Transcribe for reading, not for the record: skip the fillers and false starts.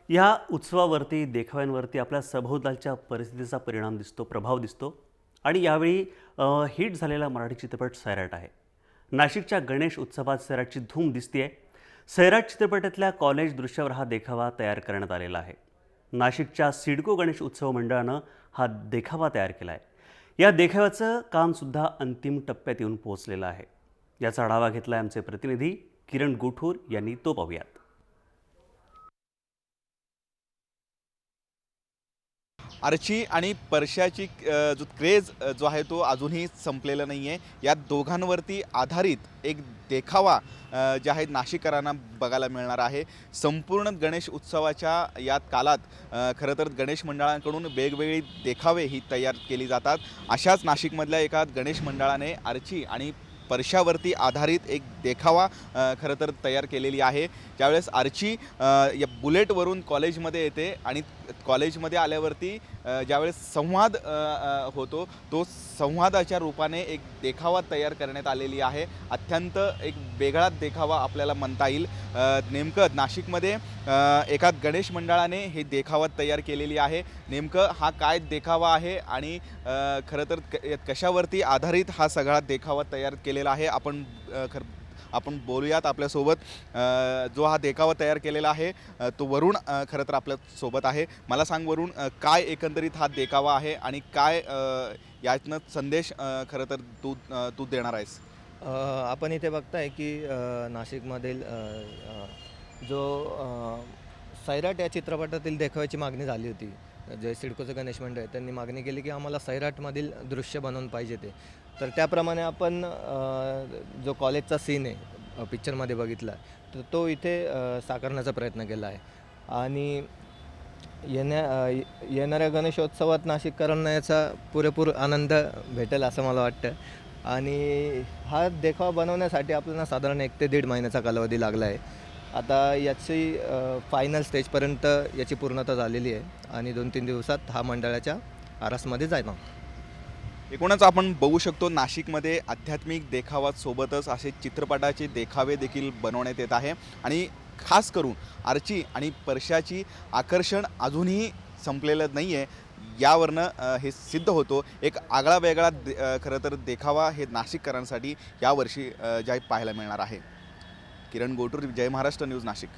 या उत्सवावरती, देखाव्यांवरती आपल्या सभोवतालच्या परिस्थितीचा परिणाम दिसतो, प्रभाव दिसतो आणि यावेळी हिट झालेला मराठी चित्रपट सैराट आहे. नाशिकच्या गणेश उत्सवात सैराटची धूम दिसतीये. सैराट चित्रपटातल्या कॉलेज दृश्यावर हा देखावा तयार करण्यात आलेला आहे. नाशिकच्या सिडको गणेश उत्सव मंडळानं हा देखावा तयार केला आहे. या देखाव्याचं कामसुद्धा अंतिम टप्प्यात येऊन पोहोचलेलं आहे. याचा आढावा घेतला आमचे प्रतिनिधी किरण गोठूर यांनी, तो पाहूयात. आर्ची आणि परशाची जो क्रेज जो आहे तो अजूनही संपलेला नाही आहे. या दोघांवरती आधारित एक देखावा जे आहे नाशिककरांना बघायला मिळणार आहे. संपूर्ण गणेश उत्सवाच्या या काळात खरं तर गणेश मंडळांकडून वेगवेगळी देखावे ही तयार केली जातात. अशाच नाशिकमधल्या एका गणेश मंडळाने आर्ची आणि परशावरती आधारित एक देखावा खरं तर तयार केलेली आहे. ज्यावेळेस आर्ची या बुलेटवरून कॉलेजमध्ये येते आणि कॉलेजमध्ये आल्यावरती ज्यावेळेस संवाद होतो, तो संवादाच्या रूपाने एक देखावा तयार करण्यात आलेली आहे. अत्यंत एक वेगळा देखावा आपल्याला म्हणता येईल. नेमकं नाशिकमध्ये एका गणेश मंडळाने हे देखावा तयार केलेली आहे. नेमकं हा काय देखावा आहे आणि खरं तर कशावरती आधारित हा सगळा देखावा तयार केलेला आहे आपण बोलूयात. आपल्यासोबत जो हा देखावा तयार केलेला आहे तो वरुण खरं तर आपल्यासोबत आहे. मला सांग वरुण, काय एकंदरीत हा देखावा आहे आणि काय यातनं संदेश खरं तर तू देणार आहेस? आपण इथे बघताय की नाशिकमधील जो सैराट या चित्रपटातील देखाव्याची मागणी झाली होती. जे सिडकोचं गणेश मंडळ आहे त्यांनी मागणी केली की आम्हाला सैराटमधील दृश्य बनवून पाहिजे ते. तर त्याप्रमाणे आपण जो कॉलेजचा सीन आहे पिक्चरमध्ये बघितला तर तो इथे साकारण्याचा प्रयत्न केला आहे. आणि येणाऱ्या गणेशोत्सवात नाशिककरांना याचा पुरेपूर आनंद भेटेल असं मला वाटतं. आणि हा देखावा बनवण्यासाठी आपल्याला साधारण 1 ते 1.5 महिन्याचा कालावधी लागला आहे. आता याची फायनल स्टेजपर्यंत याची पूर्णता झालेली आहे आणि 2-3 दिवसात हा मंडळाच्या आरासमध्ये जाणार. एकूणच आपण बघू शकतो नाशिकमध्ये आध्यात्मिक देखावासोबतच असे चित्रपटाचे देखावे देखील बनवण्यात येत आहे. आणि खास करून आर्ची आणि परशाची आकर्षण अजूनही संपलेलं नाही आहे. यावरनं हे सिद्ध होतो. एक आगळा वेगळा खरं तर देखावा हे नाशिककरांसाठी यावर्षी जे पाहायला मिळणार आहे. किरण गोटूर, जय महाराष्ट्र न्यूज, नाशिक.